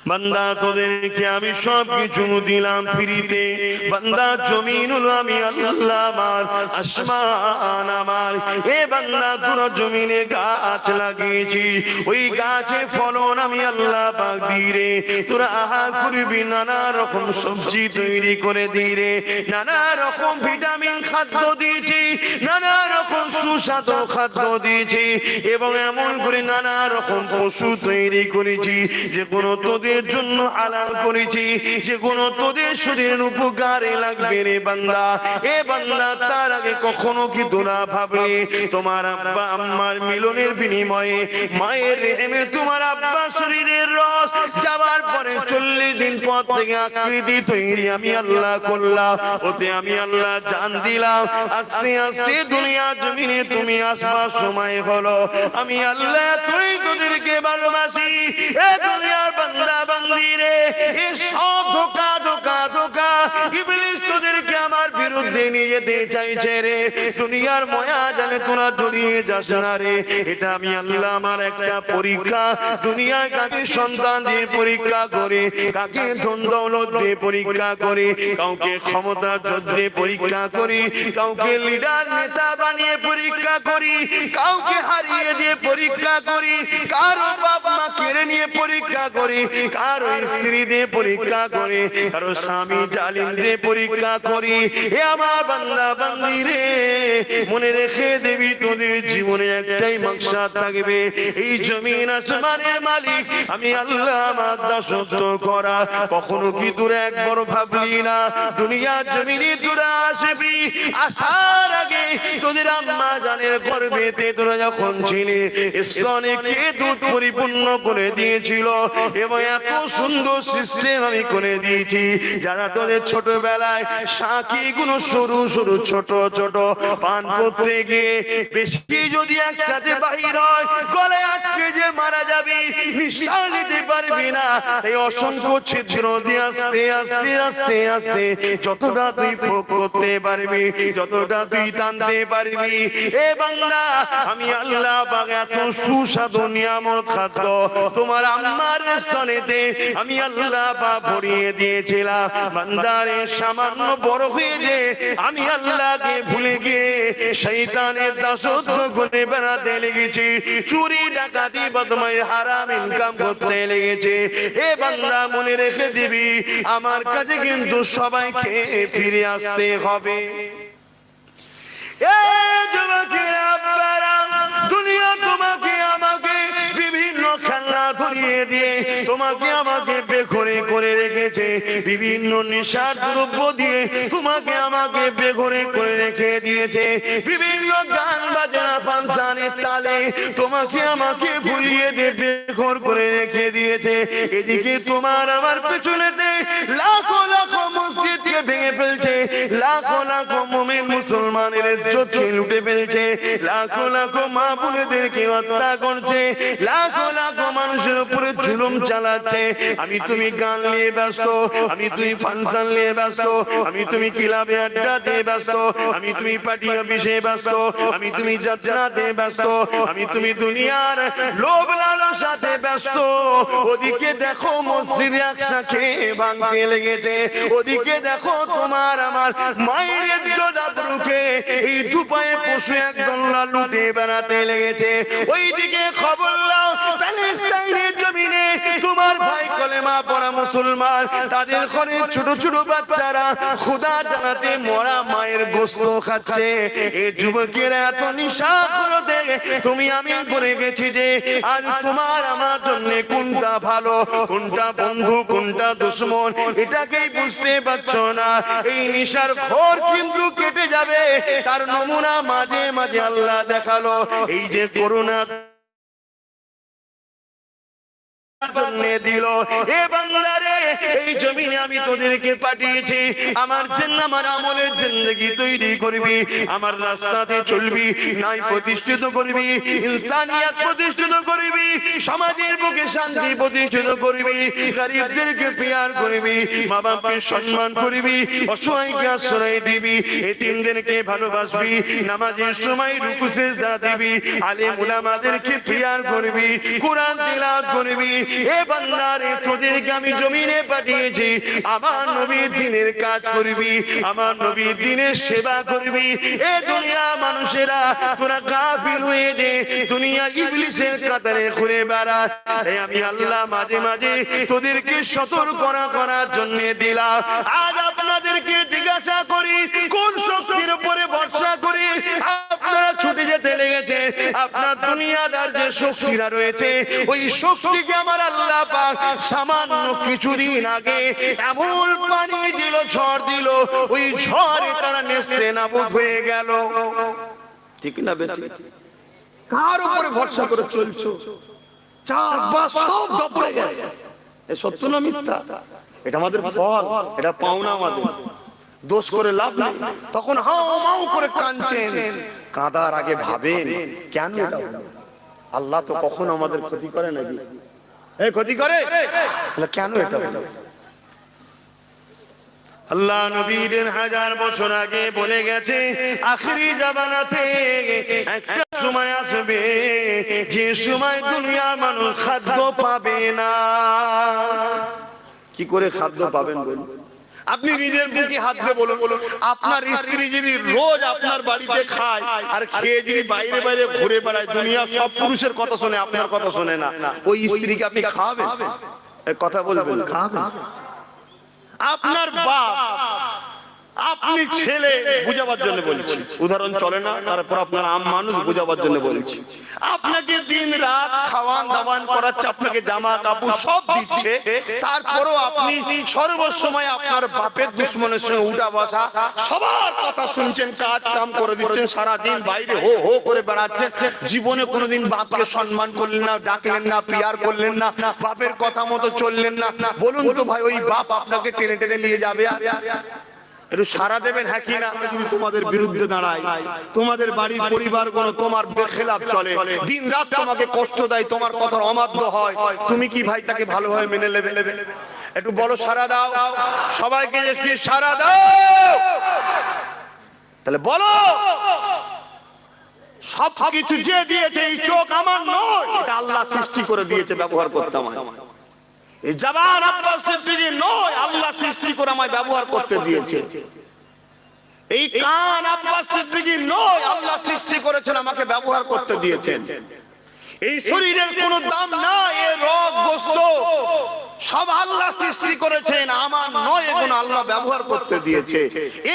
বান্দা তোদেরকে আমি সব কিছু দিলাম ফ্রিতে। বান্দা জমিন হলো আমি আল্লাহ আমার, আসমান আমার। এ বান্দা তোরা জমিনে গাছ লাগিয়েছি, ওই গাছে ফলন আমি আল্লাহ পাক দিই রে। তোরা আহার করবি, নানা রকম সবজি তৈরি করে দিই রে, নানা রকম ভিটামিন খাদ্য দিয়েছি, নানা রকম সুস্বাদু খাদ্য দিয়েছি, এবং এমন করে নানা রকম পশু তৈরি করেছি যে কোনো তোদের জন্য হালাল করেছি, যে কোনো তোদের শরীরের উপকারে লাগবে রে বান্দা। এ বান্দা তার আগে কখনো কি তোরা ভাবলে তোমার আব্বা আম্মার মিলনের বিনিময়ে মায়ের রেহেমে তোমার আব্বা শরীরের রস যাবার পরে 40 দিন পর থেকে আকৃতি তৈরি আমি আল্লাহ করলাম, ওতে আমি আল্লাহ জান দিলাম। আস্তে আস্তে দুনিয়া জমিনে তুমি আসবার সময় হলো, আমি আল্লাহ তুই তোদেরকে ভালোবাসি। এ দুনিয়ার বান্দা বান্দি রে, এ সব ধোঁকা ধোঁকা ধোঁকা ইবলিস তোদেরকে আমার বিরুদ্ধে নিয়ে যেতে চাইছে রে। দুনিয়ার মায়া জানে তোরা জড়িয়ে যাস না রে, এটা আমি আল্লাহ আমার একটা পরীক্ষা। দুনিয়ায় কাকে সন্তান দিয়ে পরীক্ষা করে, কাকে ধন দৌলত দিয়ে পরীক্ষা করে, কাউকে ক্ষমতা যুদ্ধে পরীক্ষা করি, কাউকে লিডার নেতা বানিয়ে পরীক্ষা করি, কাউকে হারিয়ে দিয়ে পরীক্ষা করি, কারো বাপ মা কেড়ে নিয়ে পরীক্ষা করি, কারো স্ত্রী দিয়ে পরীক্ষা করি, কারো স্বামী জালিম দিয়ে পরীক্ষা করি। এ আমার বান্দা বান্দি রে, মনে রেখে দেবি তোদের জীবনে একটাই মাকসাদ থাকবে, এই জমিন আসমানের মালিক আমি আল্লাহ আমার দাসত্ব করা। কখনো কি তোরা একবার ভাবলি না দুনিয়া জমিনে তোরা আসবি, আসার আগে তোদের আম্মা জানের গর্ভেতে তোরা যখন ছিলি স্তনে কে দুধ পরিপূর্ণ করে দিয়েছিল, এবং এত সুন্দর সিস্টেম আমি করে দিয়েছি যারা তোদের ছোটবেলায় সাকি গুলো সরু সরু ছোট ছোট পান করতে গিয়ে বেশি যদি একসাথে বাহির হয় গলায় আটকে যে মারা যাবি, নিঃশ্বাস নিতে পারবি না। এই অসংখ্য ছিদ্র দিয়ে আস্তে আস্তে আস্তে আস্তে যতটা তুই ভোগ করতে পারবি, যতটা তুই টানতে পারবি, এ বান্দা আমি আল্লাহ পাক এত সুস্বাদু নিয়ামত খাদ্য তোমার আম্মার স্তনেতে আমি আল্লাহ পাক ভরিয়ে দিয়েছিলাম। বান্দারে সামান্য বড় হয়ে যে আমি আল্লাহকে ভুলে গিয়ে শয়তানের দাসত্ব করে বেড়াতে লেগেছি, চুরি ডাকাতি বদমাই হারাম ইনকাম করতে লেগেছে। এ বান্দা মনে রেখে দিবি আমার কাছে কিন্তু সবাইকে ফিরে আসতে হবে। এ যুবকেরা আপনারা, দুনিয়া তোমাকে আমাকে বিভিন্ন খেলনা ধরিয়ে দিয়ে তোমাকে আমাকে বেঘরে করে রেখেছে, বিভিন্ন নেশার দ্রব্য দিয়ে তোমাকে আমাকে বেঘরে করে রেখে দিয়েছে, বিভিন্ন গান বাজনা ফাংশনের তালে তোমাকে আমাকে ভুলিয়ে দিয়ে বেঘর করে রেখে দিয়েছে। এদিকে তোমার আমার পেছনেতে লাখো লাখো মসজিদকে ভেঙে ফেলছে, লাখো লাখো মুমিন মুসলমানের ইজ্জতকে লুটে ফেলছে, লাখো লাখো মা বোনেদেরকে হত্যা করছে, লাখো লাখো মানুষের উপরে জুলুম চালাচ্ছে। আমি তুমি গান নিয়ে ব্যস্ত, আমি তুমি ফাংশন নিয়ে ব্যস্ত, আমি তুমি ক্লাবে আড্ডা দিয়ে ব্যস্ত, আমি তুমি পার্টি অফিসে ব্যস্ত, আমি তুমি যাত্রাতে ব্যস্ত, আমি তুমি দুনিয়ার লোভ লালসাতে ব্যস্ত। ওদিকে দেখো মসজিদে একসাথে ভাঙতে লেগেছে, ওদিকে দেখো তোমার আমার মায়ের ইজ্জত আবরুকে এই দুপায়ে পশু একদল লুটে বেড়াতে লেগেছে। ওইদিকে খবর নাও প্যালেস্টাইনের জমিনে তোমার ভাই কলেমা পড়া মুসলমান, তাদের ঘরে ছোট ছোট বাচ্চারা খোদা জানাতে মরা মায়ের গোশত খাচ্ছে। এই যুবকেরা এত নিশা করতে তুমি আমি পড়ে গেছি যে আজ তোমার আমার জন্য কোনটা ভালো, কোনটা বন্ধু, কোনটা দুশমন এটাকেই বুঝতে পারছো না। এই নিশার ঘোর কিন্তু কেটে যাবে, তার নমুনা মাঝে মাঝে আল্লাহ দেখালো। এই যে করোনা দিল, এ বাংলারে এই জমিনে আমি তোদেরকে পাঠিয়েছি আমার জন্য আমার আমলের জিন্দেগি তৈরি করবি, আমার রাস্তাতে চলবি, ন্যায় প্রতিষ্ঠিত করবি, ইনসানিয়াত প্রতিষ্ঠিত করবি, সমাজের বুকে শান্তি প্রতিষ্ঠিত করবি, গরিবদেরকে প্যার করবি, মা বাপকে সম্মান করবি, অসহায়কে আশ্রয় দিবি, এতিমদেরকে ভালোবাসবি, নামাজের সময় রুকু সিজদা দিবি, আলেম উলামাদেরকে প্যার করবি, কোরআন তিলাওয়াত করবি। এ বান্দা রে, তোদেরকে আমি জমিনে পাঠিয়েছি আমার নবীর দ্বীনের কাজ করবি, আমার নবীর দ্বীনের সেবা করবি। এ দুনিয়া মানুষেরা তোরা গাফিল হয়ে যে দুনিয়া ইবলিসের কাতারে ঘুরে বেড়ায়, আমি আল্লাহ মাঝে মাঝে তোদেরকে সতর্ক করার জন্য দিলাম। আজ আপনাদেরকে জিজ্ঞাসা করি, কোন শক্তির উপরে ভরসা করি আপনারা ছুটে যেতে লেগেছে? আপনার দুনিয়াদার যে শক্তিরা রয়েছে, ওই শক্তিকে আমার আল্লাহ পাক সামান্য কিছুদিন আগে এমন পানি দিল, ঝড় দিল, ওই ঝড়ে তারা নেস্তে নাবুদ হয়ে গেল। ঠিক না বেটি? কার উপরে ভরসা করে চলছো? চাষবাস সব দপড়ে গেছে। এ সত্য না মিথ্যা? এটা আমাদের ফল, এটা পাওনা আমাদের, দোষ করে লাভ নেই। তখন হাও মাও করে কাঁদছেন, কাঁদার আগে ভাবেন কেন এটা হলো? আল্লাহ তো কখনো আমাদের ক্ষতি করে নাকি? এই ক্ষতি করে, তাহলে কেন এটা হলো? আল্লাহ নবীদের 1000 বছর আগে বলে গেছে, আখিরি জামানাতে একটা সময় আসবে যে সময় দুনিয়ার মানুষ খাদ্য পাবে না। কি করে খাদ্য পাবেন বলুন? আপনি নিজের মুখে হাত দিয়ে বলুন, আপনার স্ত্রী যদি রোজ আপনার বাড়িতে খায় আর খেয়ে যদি বাইরে বাইরে ঘুরে বেড়ায়, দুনিয়া সব পুরুষের কথা শোনে, আপনার কথা শোনে না, ওই স্ত্রীকে আপনি খাওয়াবেন? কথা বলবেন, খাওয়াবেন? আপনার বাপ, আপনি ছেলে, বুঝাবার জন্য বলছি, উদাহরণ চলে না, তারপর আপনার আম মানুষ, বুঝাবার জন্য বলছি। আপনাকে দিন রাত খাওয়ান দাওয়ান করাচ্ছে, আপনাকে জামা কাপড় সব দিচ্ছে, তারপরও আপনি সর্বসময় আপনার বাপের দুশ্মনের সঙ্গে উঠা বসা, সবার কথা শুনছেন, কাজ কাম করে দিচ্ছেন, সারাদিন বাইরে হো হো করে বেড়াচ্ছেন, জীবনে কোনোদিন বাপকে সম্মান করলেন না, ডাকলেন না, প্যার করলেন না, বাপের কথা মতো চললেন না। বলুন তো ভাই, ওই বাপ আপনাকে টেনে টেনে নিয়ে যাবে? একটু সারা দেবেন হ্যাঁ কি না? যদি তোমাদের বিরুদ্ধে দাঁড়ায়, তোমাদের বাড়ির পরিবার কোন তোমার বেখেলাফ চলে, দিন রাত তোমাকে কষ্ট দেয়, তোমার কথার অমান্য হয়, তুমি কি ভাই তাকে ভালোভাবে মেনে নেবে? একটু বলো সারা দাও, সবাইকে সারা দাও। তাহলে বলো, সব কিছু যে দিয়েছে, এই চোখ আমার নয়, এটা আল্লাহ সৃষ্টি করে দিয়েছে, ব্যবহার করতাম। এই জবান আব্বাস সিদ্দিকী নয়, আল্লাহ সৃষ্টি করে আমায় ব্যবহার করতে দিয়েছে। এই কান আব্বাস সিদ্দিকী নয়, আল্লাহ সৃষ্টি করেছেন, আমাকে ব্যবহার করতে দিয়েছেন। এই শরীরের কোনো দাম নাই, এই রগ গোশত সব আল্লাহ সৃষ্টি করেছেন, আমার নয়, এগুলো আল্লাহ ব্যবহার করতে দিয়েছে।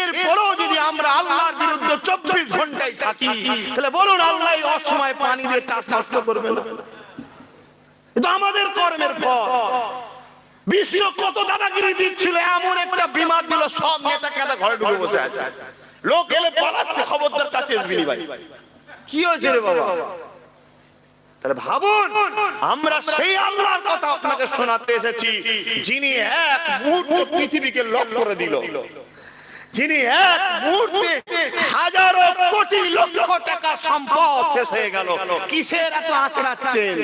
এরপরও যদি আমরা আল্লাহর বিরুদ্ধে 24 ঘন্টায় থাকি, তাহলে বলুন আল্লাহ অসময়ে পানি দিয়ে চাষ নষ্ট করবে না? এটা আমাদের কর্মের ফল। বিশ্ব কত দাদাগিরি দিচ্ছিল, এমন একটা বিমার দিল, সব নেতা কেতা ঘরে ঢুকে বসে আছে, লোক এলে পালাচ্ছে, খবরদার কাছে আসবিনি ভাই। কি হয়েছে রে বাবা? তাহলে ভাবুন, আমরা সেই আল্লাহর কথা আপনাকে শোনাতে এসেছি, যিনি এক মুহূর্তে পৃথিবীকে লক করে দিল, যিনি এক মুহূর্তে হাজারো কোটি লক্ষ টাকা সম্পদ শেষ হয়ে গেল। কিসের এত আঁচড়াচ্ছেন?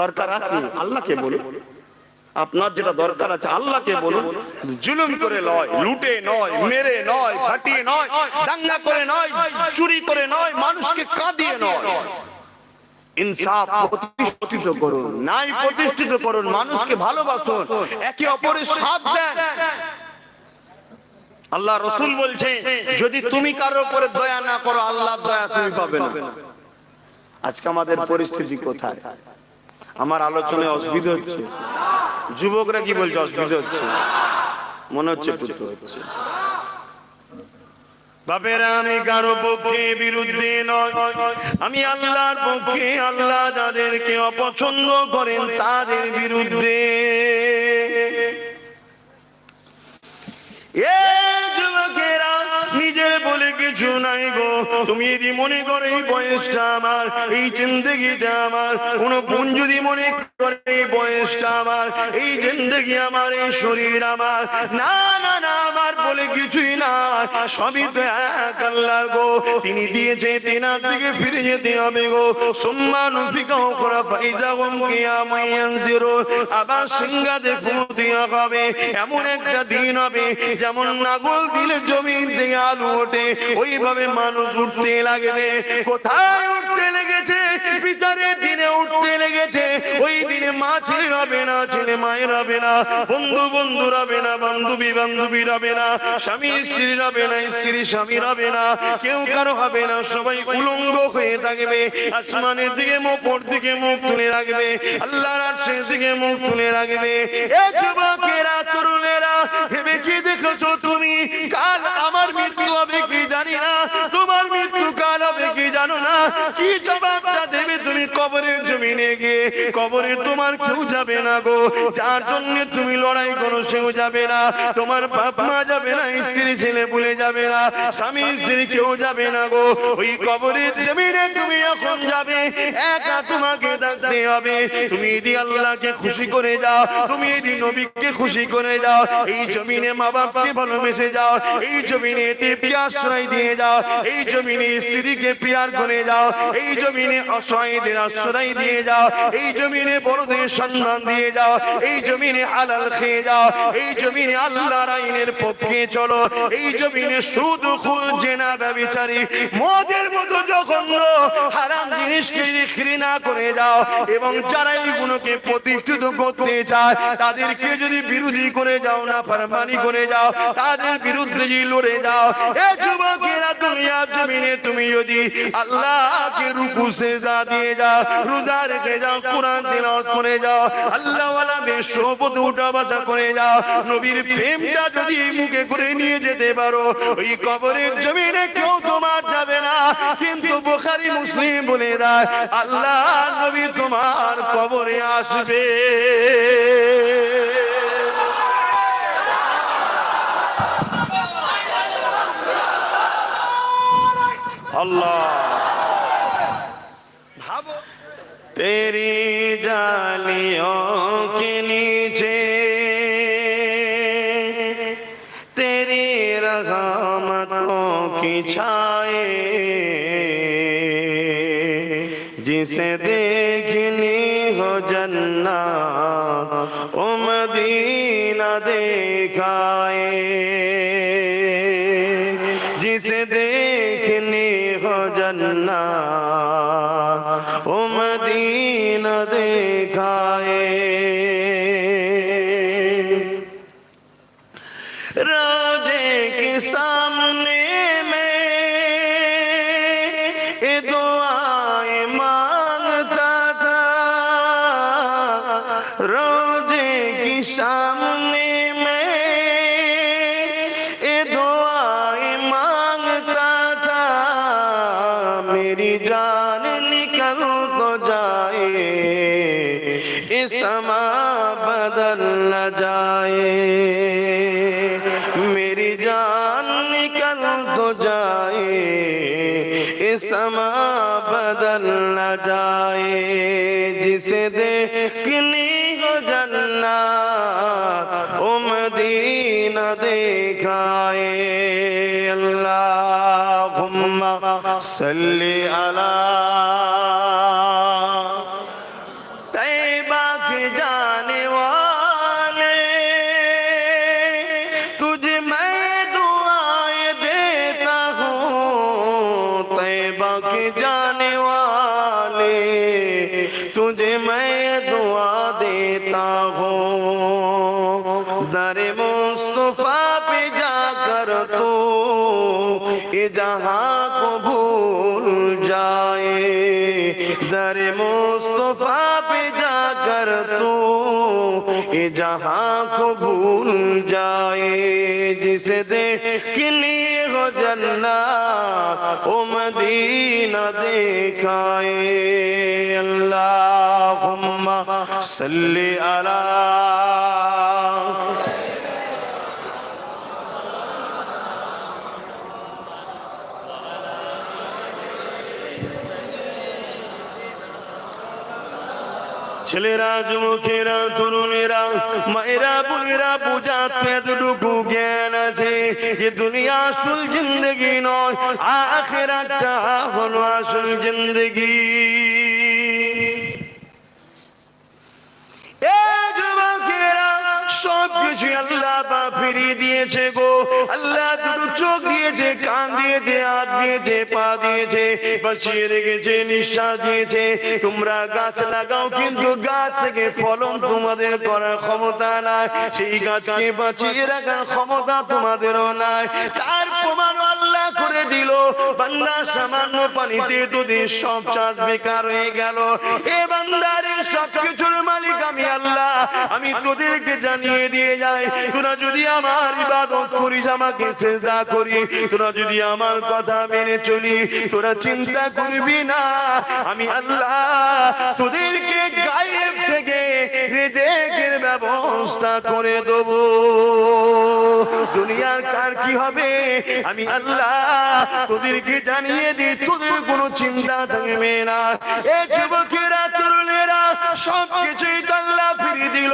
দরকার আছে আল্লাহকে বলুন, আপনার যেটা দরকার আছে আল্লাহকে বলুন। জুলুম করে নয়, লুটে নয়, মেরে নয়, ফাটিয়ে নয়, দাঙ্গা করে নয়, চুরি করে নয়, মানুষকে কাঁদিয়ে নয়, ইনসাফ প্রতিষ্ঠিত করুন, ন্যায় প্রতিষ্ঠিত করুন, মানুষকে ভালোবাসুন, একে অপরের সাথ দেন। আল্লাহ রসুল বলছে, যদি তুমি কারোর উপরে দয়া না করো, আল্লাহর দয়া তুমি পাবে না। আজকে আমাদের পরিস্থিতি কোথায়? আমার আলোচনায় অসুবিধা হচ্ছে? যুবকরা কি বলছে? অসুবিধা হচ্ছে? মনে হচ্ছে পুত্র হচ্ছে। বাপেরা, আমি কারো পক্ষে বিরুদ্ধে নয়, আমি আল্লাহর পক্ষে। আল্লাহ যাদেরকে অপছন্দ করেন তাদের বিরুদ্ধে। যুবকেরা নিজের বলে কিছু নাই গো। তুমি যদি মনে করো এই বয়সটা আমার, এই জিন্দেগিটা আমার, কোন বোন যদি মনে করে এই বয়সটা আমার, এই জিন্দেগি আমার, এই শরীর আমার, না না না, আমার বলে কিছুই না, সবই তো এক আল্লাহর গো। তিনি দিয়েছে, তেনার দিকে ফিরে যেতে হবে গো। সুম্মান ফিকাও করা ফাইজা গুম কিয়ামাম ইয়ানজিরু, আবার সিংহাতে ঘুমতে হবে। এমন একটা দিন হবে যেমন নাগল দিলে জমিন থেকে আলু ওঠে, ওইভাবে মানুষ উঠতে লাগবে। কোথায় উঠতে লেগেছে? বিচারের দিনে উঠতে লেগেছে। ওই দিনে মা ছেলে হবে না, ছেলে মায়ের হবে না, বন্ধু বন্ধু হবে না, বান্ধবী বান্ধবী হবে না, স্বামী স্ত্রী হবে না, স্ত্রী স্বামী হবে না, কেউ কারো হবে না, সবাই উলঙ্গ হয়ে থাকবে। আসমানের দিকে উপর দিকে মুখ তুলে রাখবে, আল্লাহর আরশের দিকে মুখ তুলে রাখবে। এ যুবকেরা, তরুণেরা, ভেবে কি দেখেছো তুমি? কাল আমার মৃত্যু হবে কি জানি না, তোমার মৃত্যু কাল হবে কি জানো না। কি জবাবটা দেবে তুমি কবরের জমিনে গিয়ে? কবরে তোমার কেউ যাবে না গো, যার জন্য তুমি লড়াই করো সেও যাবে না, তোমার বাপ মা যাবে না, স্ত্রী ছেলে ভুলে যাবে না, স্বামী স্ত্রী কেউ যাবে না গো। ওই কবরের জমিনে তুমি এখন যাবে, একা তোমাকে থাকতে হবে। তুমি যদি আল্লাহকে খুশি করে যাও, তুমি যদি নবীকে খুশি করে যাও, এই জমিনে মা বাপকে ভালোবেসে যাও, এই জমিনে দেবকে আশ্রয় দিয়ে যাও, এই জমিনে স্ত্রীকে প্রিয়ার করে যাও, এই জমিনে অসহায়দের আশ্রয় দিয়ে যাও, এই জমিনে বড়দের সম্মান দিয়ে যাও, এই জমিনে হালাল খেয়ে যাও, এই জমিনে আল্লাহর আইনের পক্ষে চলো, এই জমিনে সুদ খুন জেনা ব্যভিচারী মদের মতো জঘন্য হারাম জিনিসকে ঘৃণা করে যাও, এবং যারা এইগুলোকে প্রতিষ্ঠিত করতে চায় তাদেরকে যদি বিরোধী করে যাও, না ফরমানি করে যাও, তাদের বিরুদ্ধে যদি লড়ে যাও, এ যুবকেরা, দুনিয়ার জমিনে তুমি যদি আল্লাহকে রুকু সিজদা দিয়ে যাও, রোজা রেখে যাও, কোরআন তিলাওয়াত করে যাও, আল্লাহ ওয়ালাদের সোহবতে উঠা বসা করে যাও, নবীর প্রেমটা যদি মুখে করে নিয়ে যেতে পারো, ওই কবরের জমিনে কেউ তোমার যাবে না। কিন্তু বুখারী মুসলিম বলে দেয়, আল্লাহ নবী তোমার কবরে আসবে। अल्लाह भावो तेरी जालियों के नीचे तेरी रहमतों की छाए, जिसे देखनी हो जन्नत ओ मदीना दिखाए, जिसे देखनी हो जन्नत ओ मदीना दिखाए। रोजे के सामने में ये दुआएं मांगता था, रोजे के सामने में ये दुआएं मांगता था, मेरी जान निकल तो जाए, ये समा बदल न जाए, मेरी जान निकल तो जाए, ये समा बदल न जाए, जिसे देखनी हो जन्नत ओ मदीना दिखाए। अल्लाहुम्मा सल्ली अला तैयबा के जाने वाले, तुझे मैं दुआएं देता हूँ, तैयबा के जाने वाले, तुझे मैं दुआ देता हूँ, दरे मुस्तफा पे जाकर तो ये जहां को भूल जाए, दरे मुस्तफा पे जाकर तो ये जहां को भूल जाए, जिसे देखनी हो जन्नत ओ मदीना दिखाए। अल्लाहुम्मा सल्ली अला ছেলেরা, যুবকেরা, তরুণেরা, মায়েরা, বোনেরা, বোঝাতে এতটুকু জ্ঞান আছে যে দুনিয়া আসল জিন্দগি নয়, আখিরাতটা হলো আসল জিন্দগি। সবকিছু আল্লাহ ফিরিয়ে দিয়েছে গো। আল্লাহ দুটো চোখ দিয়েছে, কান দিয়েছে, হাত দিয়েছে, পা দিয়েছে, বাঁচিয়ে রেখেছে, নিঃশ্বাস দিয়েছে। তোমরা গাছ লাগাও, কিন্তু গাছ থেকে ফলন তোমাদের করার ক্ষমতা নাই, সেই গাছকে বাঁচিয়ে রাখার ক্ষমতা তোমাদেরও নাই। তার প্রমাণ আল্লাহ করে দিল, বান্দা সামান্য পানিতে তোদের সব চাষ বেকার হয়ে গেল। এ বান্দারে সবকিছুর মালিক আমি আল্লাহ, আমি তোদেরকে জানিয়ে দিয়ে যাই, তোরা যদি আমার ইবাদত করিস, আমাকে সিজদা করি, তোরা যদি আমার কথা মেনে চলি, তোরা চিন্তা করবি না, আমি আল্লাহ তোদেরকে গায়েব থেকে রিজিকের ব্যবস্থা করে দেব। দুনিয়ার কার কি হবে আমি আল্লাহ তোদেরকে জানিয়ে দিই, তোদের কোনো চিন্তা থাকবে না। এ যুবকেরা, তরুণেরা, সবকিছুই আল্লাহ ফিরিয়ে দিল।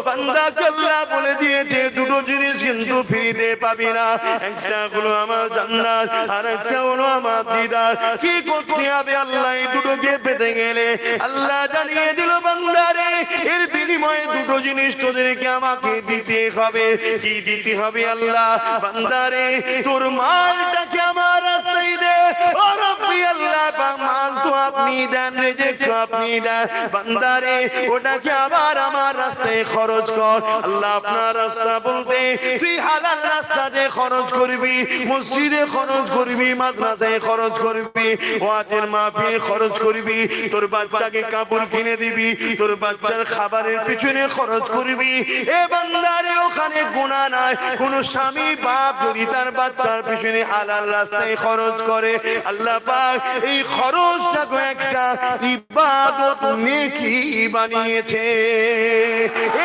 বান্দা আল্লাহ বলে দিয়েছে দুটো জিনিস কিন্তু ফিরিতে পাবি না, একটা হলো আমার জান্নাত, আর একটা হলো আমার দিদার। কি করতে হবে আল্লাহ এই দুটোকে পেতে গেলে? আল্লাহ জানিয়ে দিল, বান্দারে এর বিনিময়ে দুটো জিনিস তোদেরকে আমাকে দিতে হবে। কি দিতে হবে আল্লাহ? বান্দারে তোর মালটাকে আমার রাস্তায় দে। ও রব্বি আল্লাহ, মাল তো আপনি দেন, রিজিক তো আপনি দেন, বান্দারে ওটাকে আবার আমার রাস্তায় খরচ কর। আল্লাহ আপনার রাস্তা বলতে তুই হালাল রাস্তাতে খরচ করবি, মসজিদে খরচ করবি, মাদ্রাসায় খরচ করবি, ওয়াজের মাহফিলে খরচ করবি, তোর বাচ্চাকে কাপড় কিনে দিবি, তোর বাচ্চার খাবারের পিছনে খরচ করবি। এ বান্দারে ওখানে গুনাহ নাই। কোন স্বামী বাপ যদি তার বাচ্চার পিছনে হালাল রাস্তায় খরচ করে, আল্লাহ পাক এই খরচটাকে একটা ইবাদত, নেকি বানিয়েছে।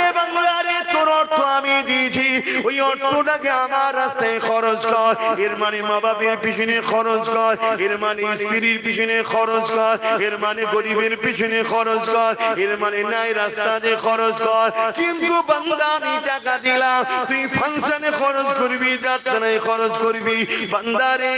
এ বান্দারে তোর অর্থ আমি দিয়েছি, ওই অর্থটাকে আমার রাস্তায় খরচ কর। এর মানে মা বাপের পিছনে খরচ কর, এর মানে স্ত্রীর পিছনে খরচ কর, এর মানে গরিবের পিছনে খরচ কর, এর মানে নাই রাস্তাতে খরচ কর। কিন্তু বান্দা আমি টাকা দিলাম, তুই ফাংশনে খরচ করবি, যাত্রায় খরচ করবি, বান্দারে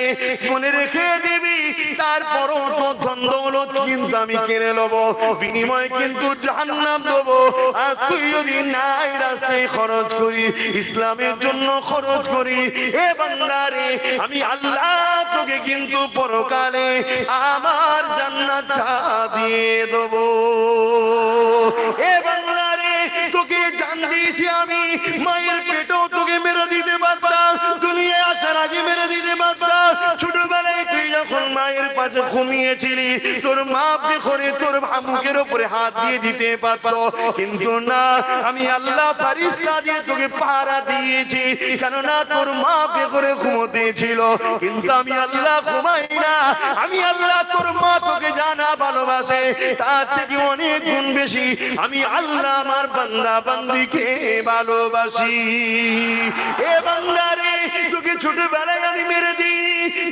মনে রেখে দিবি, তারপরও তো ধন দৌলত কিন্তু আমি কেড়ে নেব, বিনিময়ে কিন্তু জাহান্নাম দেবো। আর তুই যদি নাই রাস্তায় খরচ করি, ইসলামের জন্য খরচ করি, এ বান্দারে আমি আল্লাহ তোকে কিন্তু পরকালে আমার জান্নাতটা দিয়ে দেবো। এ বান্দারে তোকে জান দিয়েছি আমি, মায়ের পেটেও তোকে মেরে দিতে পারতাম, দুনিয়ায় আসার আগে মেরে দিতে পারতাম। ছোটবেলায় তুই যখন মায়ের পাশে ঘুমিয়েছিলি, তোর মা করে তোর মুখের উপরে হাত দিয়ে দিতে পারতো, কিন্তু না, আমি আল্লাহ ফারিস্তা দিয়ে তোকে পাহারা দিয়েছি, কেননা তোর মা করে ঘুমোতে ছিল, কিন্তু আমি আল্লাহ ঘুমাই না। আমি আল্লাহ তোর মা তোকে জানা ভালোবাসে, তার থেকে অনেক গুণ বেশি আমি আল্লাহ আমার বান্দা বান্দিকে ভালোবাসি। এ বান্দারে তোকে ছোটবেলায় আমি মেরে দিই,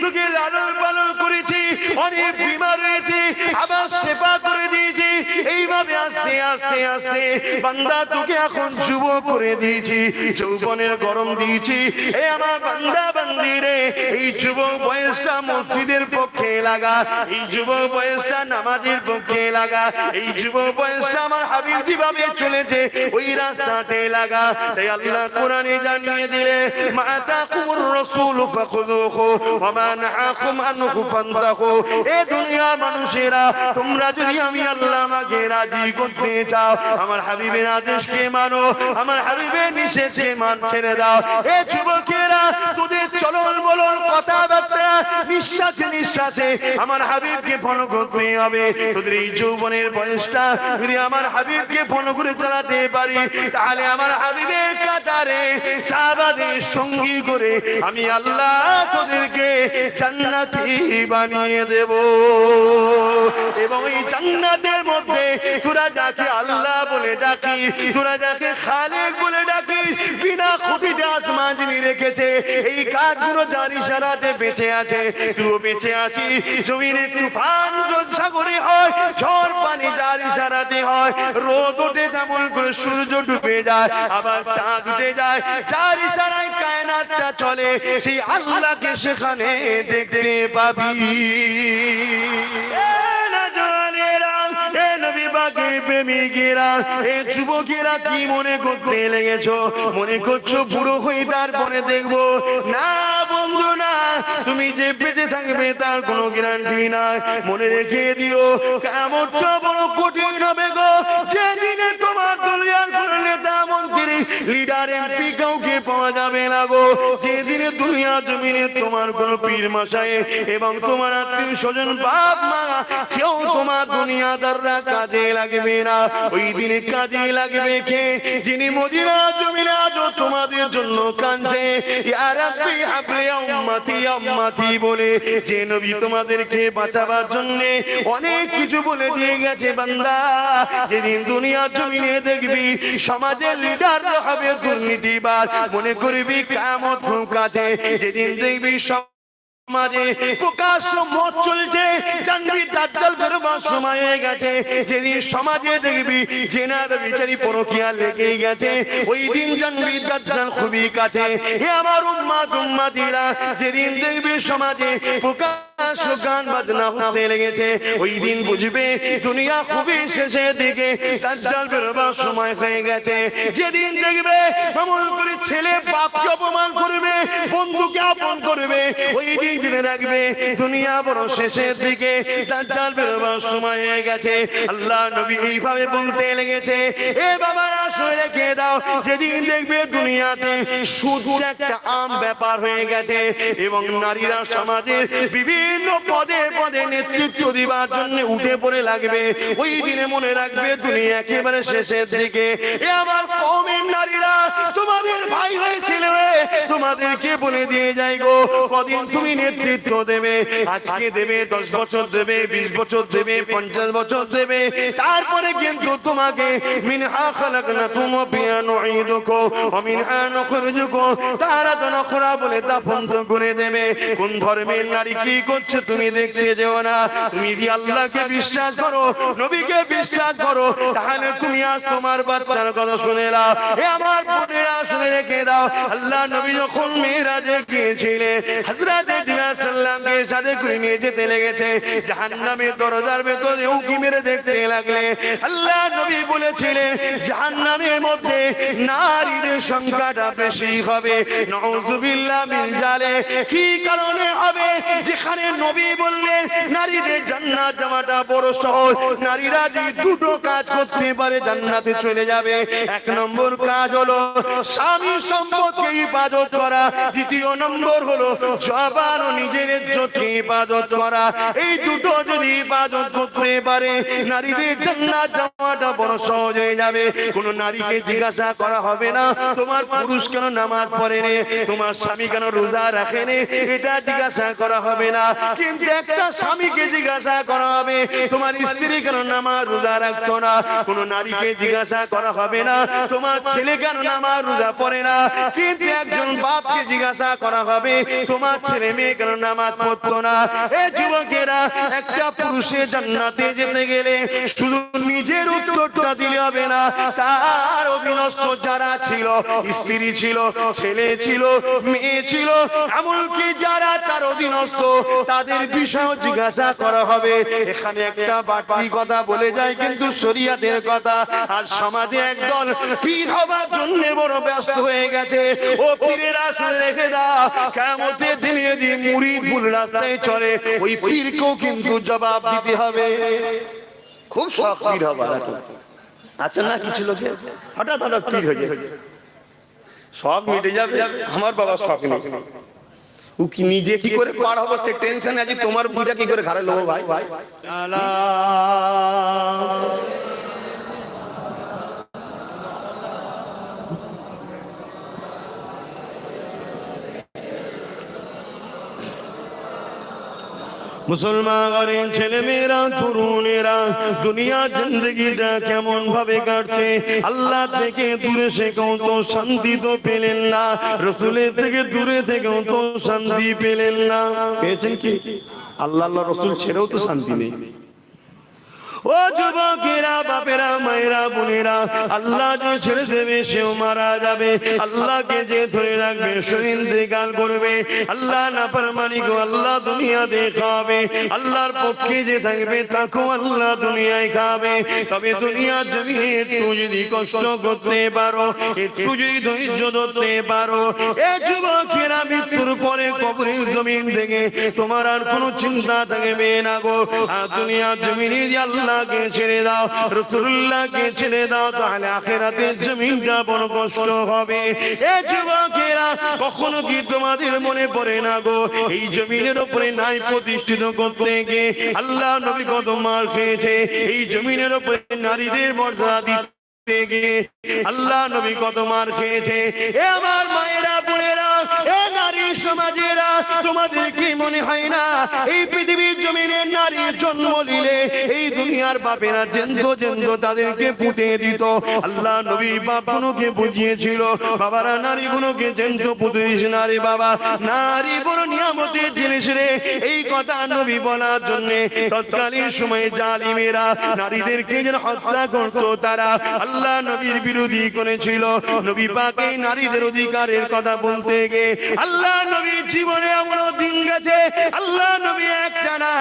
তোকে লালন পালন করেছি, অনেক বিমার রয়েছে, আবার সেবা করে দিয়েছি। এইভাবে আস্তে আস্তে আস্তে বান্দা তোকে এখন যুবক করে দিয়েছি, যৌবনের গরম দিয়েছি। এ আমার বান্দা বান্দি রে, এই যুবক বয়সটা মসজিদের পক্ষে লাগা, এই যুবক বয়সটা নামাজের পক্ষে লাগা, এই যুবক বয়সটা আমার হাবিব যেভাবে চলেছে ওই রাস্তাতে লাগা। তাই আল্লাহ কোরআনে জানিয়ে দিলে, মা তাকুর রাসূল ফাখুযুহু ওয়া মা নাহাকুম আনহু ফান্তাহু। এ দুনিয়া মানুষেরা, তোমরা যদি আমি আল্লাহ আমাকে রাজি করতে চাও, আমার হাবিবের আদেশকে মানো, আমার হাবিবের নিষেধকে ছেড়ে দাও। এ যুবকেরা, তোদের চলন বলন কথাবার্তা নিঃশ্বাসে নিঃশ্বাসে আমার হাবিবকে ফলো করতে হবে। তোদের এই যৌবনের বয়সটা যদি আমার হাবিবকে ফলো করে চালাতে পারি, তাহলে আমার হাবিবের কাতারে সাহাবাদের সঙ্গী করে আমি আল্লাহ তোদেরকে জান্নাতি বানিয়ে দেব। এবং এই জান্নাতের মধ্যে তোরা যাকে আল্লাহ বলে ডাকি, তোরা যাকে খালেক বলে ডাকি, বিনা খুঁটিতে আসমান যিনি রেখেছে, এই কাজগুলো যার ইশারাতে বেঁচে আছে, তুইও বেঁচে আছি। জমিনে তুফান সাগরে হয়, ঝড় পানি যার ইশারাতে হয়, রোদ ওঠে যেমন করে সূর্য ডুবে যায়, আবার চাঁদ উঠে যায়, যার ইশারায় কায়নাতটা চলে, সেই আল্লাহকে সেখানে দেখতে পাবি। যুবকেরা কি মনে করতে লেগেছো? মনে করছো বুড়ো হয়ে তারপরে দেখবো? না বন্ধু না, তুমি যে বেঁচে থাকবে তার কোনো গ্যারান্টি নাই। মনে রেখে দিও কিয়ামতটা বড় কঠিন হবে গো, যেদিনে তোমার দুনিয়ার কোনো নেতা মন্ত্রী লিডার এমপি কাউকে পাওয়া যাবে না গো, যেদিনে দুনিয়া জমিনে তোমার কোনো পীর মশাই এবং তোমার আত্মীয় স্বজন বাপ মা কেউ তোমার দুনিয়াদাররা কাজে লাগবে না। ওই দিনে কাজে লাগবে কে? যিনি মদিনা জমিনে আজও তোমাদের জন্য কাঁদছে, ইয়া রাব্বি হাবলি উম্মতি উম্মতি বলে, যে নবী তোমাদেরকে বাঁচাবার জন্য অনেক কিছু বলে দিয়ে গেছে। বান্দা, যেদিন দুনিয়া জমিনে দেখবি সমাজের লিডার হবে দুর্নীতিবাজ, মনে করবি কিয়ামত খুব কাছে। যেদিন দেখবি সমাজে প্রকাশ্য মত চলছে, জানবি দাজ্জাল বেরোবার সময় হয়ে গেছে। যেদিন সমাজে দেখবি জেনার বিচারি পরকীয়া লেগে গেছে, ওই দিন জানবি দাজ্জাল খুবই কাছে। হে আমার উম্মত উম্মতিরা, যেদিন দেখবি সমাজে প্রকাশ্য গান বাজনা হতে লেগেছে, ওই দিন বুঝবে দুনিয়া খুবই শেষের দিকে, দাজ্জাল বেরোবার সময় হয়ে গেছে। যেদিন দেখবে এমন করে ছেলে বাপকে অপমান করবে, বন্ধুকে আপন করবে, ওই দিন জেনে রাখবে দুনিয়া বড় শেষের দিকে, দাজ্জাল বেরোবার সময় হয়ে গেছে। আল্লাহ নবী এইভাবে বলতে লেগেছে, এ বাবারা শুনে রেখে দাও, যেদিন দেখবে দুনিয়াতে সুদ একটা আম ব্যাপার হয়ে গেছে এবং নারীরা সমাজের বিভিন্ন পদে পদে নেতৃত্ব দিবার জন্য উঠে পড়ে লাগবে, ওই দিনে মনে রাখবে দুনিয়া একেবারে শেষের দিকে। এ আমার কওমের নারীরা, তোমাদের ভাই হয়ে ছেলে হয়ে তোমাদেরকে বলে দিয়ে যাই গো, কদিন তুমি নেতৃত্ব দেবে, আজকে দেবে, 10 বছর দেবে, 20 বছর দেবে, 50 বছর দেবে, তারপরে কিন্তু তোমাকে মিনহা খালাকনাকুম ওয়া ফিহা নুঈদুকুম ওয়া মিনহা নুখরিজুকুম তারাতান উখরা বলে দাফন করে দেবে। কোন ধর্মের নারী কি করছে তুমি দেখতে যেও না। তুমি যদি আল্লাহকে বিশ্বাস করো, নবীকে বিশ্বাস করো, তাহলে তুমি আজ তোমার বাচ্চার কথা শুনে নাও। এ আমার বোনেরা শুনে রেখে দাও, আল্লাহ নবী যখন মেরাজে গিয়েছিলেন, হযরত জিবরাইল সাল্লামকে সাথে করে নিয়ে যেতে লেগেছে, জাহান্নামের দরজার ভেতরে উঁকি মেরে দেখতে লাগলে। আল্লাহ নবী বলেছিলেন জাহান্নামের মধ্যে নারীদের সংখ্যাটা বেশি হবে, নাউযুবিল্লাহ মিন জালিক। কি কারণে হবে? যেখানে নবী বললেন নারীদের জান্নাত যাওয়াটা বড় সহজ, নারীরা যদি দুটো কাজ করতে পারে জান্নাতে চলে যাবে। 1 নম্বর কাজ হলো স্বামী সম্পদকে ইবাদত করা, দ্বিতীয় নম্বর হলো জবান ও নিজের ইজ্জতকে ইবাদত করা। এই দুটো যদি ইবাদত করতে পারে, নারীদের জান্নাত যাওয়াটা বড় সহজ হয়ে যাবে। কোন নারীকে জিজ্ঞাসা করা হবে না তোমার পুরুষ কেন নামাজ পড়ে নে, তোমার স্বামী কেন রোজা রাখে নে, এটা জিজ্ঞাসা করা হবে না। কিন্তু একটা স্বামীকে জিজ্ঞাসা করা হবে তোমার স্ত্রী কেন নামাজ রোজা রাখতো না। কোন নারীকে জিজ্ঞাসা করা হবে না তোমার ছেলে কেন নামাজ রোজা পড়ে না। কিন্তু একজন বাপকে জিজ্ঞাসা করা হবে তোমার ছেলে মেয়ে কেন নামাজ পড়তো না। এই যুবকেরা, একটা পুরুষের জান্নাতে যেতে গেলে শুধু নিজের উত্তরটা দিলে হবে না, তার অধীনস্থ যারা ছিল, স্ত্রী ছিল, ছেলে ছিল, মেয়ে ছিল, এমনকি যারা তার অধীনস্থ তাদের বিষয় জিজ্ঞাসা করা হবে। এখানে একটা বাড়তি কথা বলে যায় কিন্তু শরীয়তের কথা। আর সমাজে একদল পীর হবার জন্য বড় ব্যস্ত হয়ে গেছে। ও পীরেরা শুনে রেখে দাও, কিয়ামতের দিনে যদি মুরিদ ভুল রাস্তায় চলে, ওই পীরকেও কিন্তু জবাব দিতে হবে। খুব শখ পীর হবার আছে না, কিছু লোকের হঠাৎ হঠাৎ পীর হয়ে যায়, শখ মিটে যাবে। আমার বাবার শখ নেই, ও কি নিজে কি করে পার হবে সে টেনশন আছে, তোমার বুঝা কি করে ঘাড়ে লোবো ভাই। মুসলমান ঘরের ছেলে মেয়েরা তরুণেরা দুনিয়া জিন্দগিটা কেমন ভাবে কাটছে, আল্লাহ থেকে দূরে থেকেও তো শান্তি তো পেলেন না, রসুলের থেকে দূরে থেকেও তো শান্তি পেলেন না। পেয়েছেন কি? আল্লাহ আল্লাহ রসুল ছেড়েও তো শান্তি নেই। ও যুবকেরা, বাপেরা, মায়েরা, বোনেরা, আল্লাহ যে ছেড়ে দেবে সেও মারা যাবে, আল্লাহকে যে ধরে রাখবে সে ইন্তেকাল করবে। আল্লাহ নাফরমানি গো আল্লাহ দুনিয়াতে খাবে, আল্লাহর পক্ষে যে থাকবে তাকেও আল্লাহ দুনিয়ায় খাবে। তবে দুনিয়ার জমিনে একটু যদি কষ্ট করতে পারো, একটু যদি ধৈর্য ধরতে পারো, এ যুবকেরা মৃত্যুর পরে কবরের জমিন থেকে তোমার আর কোনো চিন্তা থাকবে না গো। আর দুনিয়ার জমিনে আল্লাহ আল্লাহকে ছেড়ে দাও, রাসূলুল্লাহকে ছেড়ে দাও, তাহলে আখিরাতের জমিনটা বড় কষ্ট হবে। এ যুবকেরা, কখনো কি তোমাদের মনে পড়ে না গো, এই জমিনের উপরে নাই প্রতিষ্ঠিত করতে গিয়ে আল্লাহ নবী কত মার খেয়েছে, এই জমিনের উপরে নারীদের মর্যাদা দিতে গিয়ে আল্লাহ নবী কত মার খেয়েছে। এ আমার মায়েরা, বোনেরা, এ নারী সমাজেরা, তোমাদের কি মনে হয় না এই পৃথিবীর জমিনে নারী জন্ম নিলে এই দুনিয়ার বাপেরা জেন্দ্র জেন্দ্র তাদেরকে পুঁতে দিত? আল্লাহ নবী বাপগুলোকে বুঝিয়েছিল, বাবারা নারীগুলোকে জেন্দ্র পুঁতে দিস না রে বাবা, নারী বড় নিয়ামতের জিনিস রে। এই কথা নবী বলার জন্য তৎকালীন সময়ে জালিমেরা নারীদেরকে যেন হত্যা করত, তারা আল্লাহ নবীর বিরোধী করেছিল। নবী পাক এই নারীদের অধিকারের কথা বলতে গিয়ে আল্লাহ নবীর জীবনে এমন দিন গেছে, আল্লাহ নবী একটানা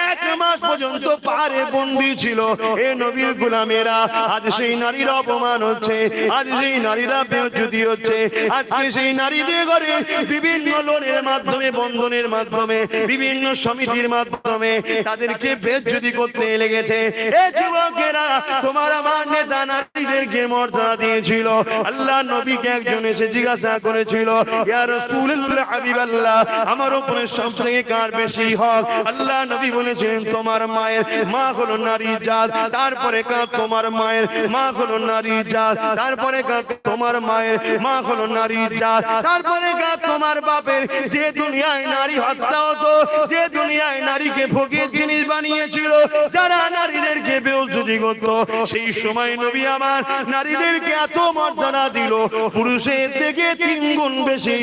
1 মাস পর্যন্ত পাহাড়ে বন্দী ছিল। এ নবীর গোলামেরা আজ সেই নারীর অপমান হচ্ছে, আজ সেই নারীরা বেইজ্জতি হচ্ছে, আজকে সেই নারীদের ঘরে বিভিন্ন লোনের মাধ্যমে, বন্ধনের মাধ্যমে, বিভিন্ন সমিতির মাধ্যমে তাদেরকে বেইজ্জতি করতে লেগেছে। এ যুবকেরা, তোমার আমার নেতা নারীদেরকে মর্যাদা দিয়েছিল। আল্লাহ নবীকে একজন এসে জিজ্ঞাসা করেছিল, ইয়া রাসূলুল্লাহ, হাবিবাল্লাহ, আমার উপরে সবথেকে কার বেশি হক? আল্লাহ নবী বলেছিলেন, তোমার মায়ের মা হলো নারী জাত, তারপরে কার তোমার মায়ের মা হলো নারী জাত, তারপরে কার তোমার মায়ের মা হলো নারী জাত, তারপরে কার তোমার বাপের। যে দুনিয়ায় নারী হত্যা হতো, যে দুনিয়ায় নারীকে ভোগের জিনিস বানিয়েছিল, যারা নারীদেরকে বেইজ্জতি করত, সেই সময় নবী আমার নারীদেরকে এত মর্যাদা দিল, পুরুষের থেকে 3 গুণ বেশি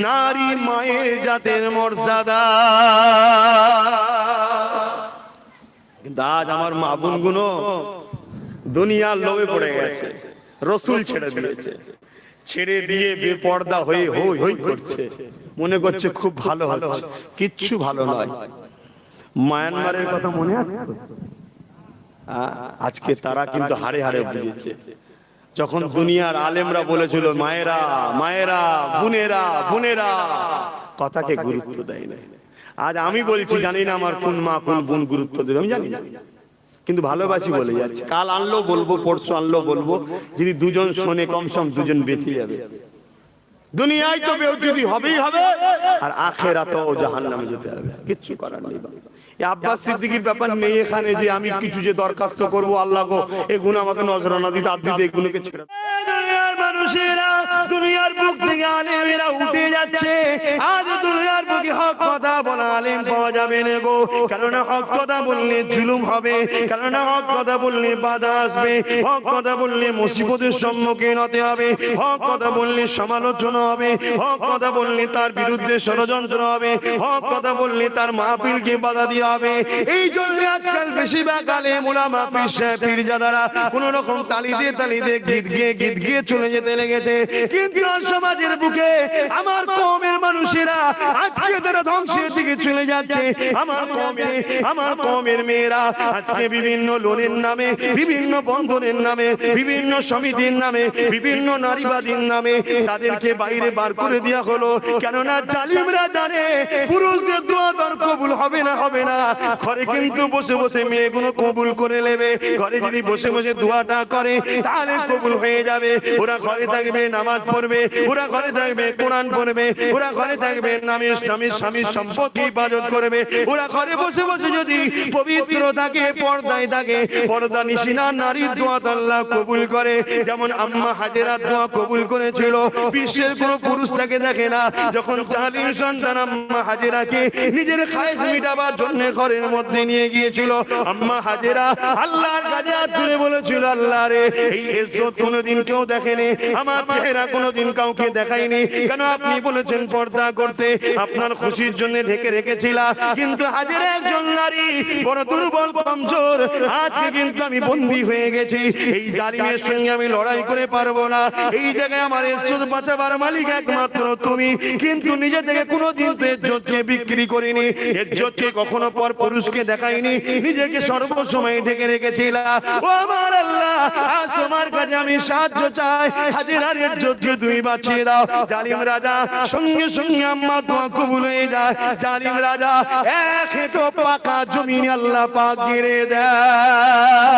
নারী মায়ের জাতের মর্যাদা। কিন্তু আজ আমার মা বোন গুলো দুনিয়ার লোভে পড়ে গেছে, রসুল ছেড়ে দিয়েছে, ছেড়ে দিয়ে বেপর্দা হয়ে হই হই করছে, মনে করছে খুব ভালো হচ্ছে, কিচ্ছু ভালো নয়। মায়ানমারের কথা মনে আছে? আজকে তারা কিন্তু হাড়ে হাড়ে বুঝেছে। যখন দুনিয়ার আলেমরা বলেছিল মায়েরা মায়েরা, বোনেরা বোনেরা, কথাকে গুরুত্ব দেয় না। আজ আমি বলছি, জানি না আমার কোন মা কোন বোন গুরুত্ব দেবে, আমি জানি না, কিন্তু ভালোবাসি বলে যাচ্ছে। কাল আনলো বলবো, পরশু আনলো বলবো, যদি দুজন শোনে কমসম দুজন বেঁচে যাবে। দুনিয়ায় তো বেইজ্জতি হবেই হবে, আর আখিরাতেও জাহান্নামে যেতে হবে, কিচ্ছু করার নেই। আব্বাস সিদ্দিকীর ব্যাপার নেই এখানে যে আমি কিছু যে দরখাস্ত করব, আল্লাহ গো এই গুণ আমাকে নজরানা দিতে, আর দিতে এই গুণকে ছেড়ে। দুনিয়ার মানুষেরা, দুনিয়ার বুক থেকে আলেমেরা উঠে যাচ্ছে। আজ দুনিয়ার বুকে হক কথা বলা আলেম পাওয়া যাবে না গো, কারণ হক কথা বললে জুলুম হবে, কারণ হক কথা বললে বাধা আসবে, হক কথা বললে মুসিবতের সম্মুখীন হতে হবে, হক কথা বললে সমালোচনা হবে, হক কথা বললে তার বিরুদ্ধে ষড়যন্ত্র হবে, হক কথা বললে তার মাহফিলকে বাধা দিয়ে হবে। এই জন্য আজকাল বেশিরভাগ আলেম উলামা পীরজাদারা কোন রকম তালি দিয়ে গীত গিয়ে চলে যেতে লেগেছে। কিন্তু সমাজের বুকে আমার কওমের মানুষেরা আজকে তারা ধ্বংসের দিকে চলে যাচ্ছে। আমার কওমের মেয়েরা আজকে বিভিন্ন লোনের নামে, বিভিন্ন বন্ধনের নামে, বিভিন্ন সমিতির নামে, বিভিন্ন নারীবাদীর নামে তাদেরকে বাইরে বার করে দেওয়া হলো। কেননা জালিমরা জানে পুরুষদের দোয়া দর কবুল হবে না, হবে না। ঘরে কিন্তু বসে বসে মেয়েগুলো কবুল করে নেবে, ঘরে যদি বসে বসে দোয়াটা করে তাহলে কবুল হয়ে যাবে। ওরা ঘরে থাকবে, নামাজ পড়বে, ওরা ঘরে থাকবে, কোরআন পড়বে, ওরা ঘরে থাকবে, স্বামীর সম্পদ সম্পদকে হেফাজত করবে। ওরা ঘরে বসে বসে যদি পবিত্র থাকে, পর্দায় থাকে, পর্দা নিশিনা নারীর দোয়া আল্লাহ কবুল করে। যেমন আম্মা হাজেরার দোয়া কবুল করেছিল। বিশ্বের কোন পুরুষ তাকে দেখে না। যখন জালিম সন্তান আম্মা হাজেরাকে নিজের খায়েশ মিটাবার জন্য ঘরের মধ্যে নিয়ে গিয়েছিল, আম্মা হাজেরা আল্লাহর কাছে হাত তুলে বলেছিল, আল্লাহ রে, এই ইজ্জত কোনোদিন কেউ দেখেনি, আমার চেহারা কোনোদিন কাউকে দেখায়নি, কেন আপনি বলেছেন পর্দা করতে, আপনার খুশির জন্য ঢেকে রেখেছিলাম। কিন্তু হাজেরা একজন নারী, বড় দুর্বল কমজোর, আজকে কিন্তু আমি বন্দী হয়ে গেছি, এই জালিমের সঙ্গে আমি লড়াই করে পারবো না। এই জায়গায় আমার ইজ্জত বাঁচাবার মালিক একমাত্র তুমি। কিন্তু নিজে থেকে কোনোদিন তো ইজ্জতকে বিক্রি করিনি, ইজ্জতকে কখনো পর পুরুষকে দেখাইনি, নিজেকে সর্বসময় ঢেকে রেখেছিলাম। ও আমার আল্লাহ, আজ তোমার কাছে আমি সাহায্য চাই, হাজেরার ইজ্জতকে তুমি বাঁচিয়ে দাও। জালিম রাজা সঙ্গে সঙ্গে আম্মা দোয়া কবুল হয়ে যায়। জালিম রাজা এক হেঁটো পাকা জমিনে আল্লাহ পাক গেড়ে দেয়।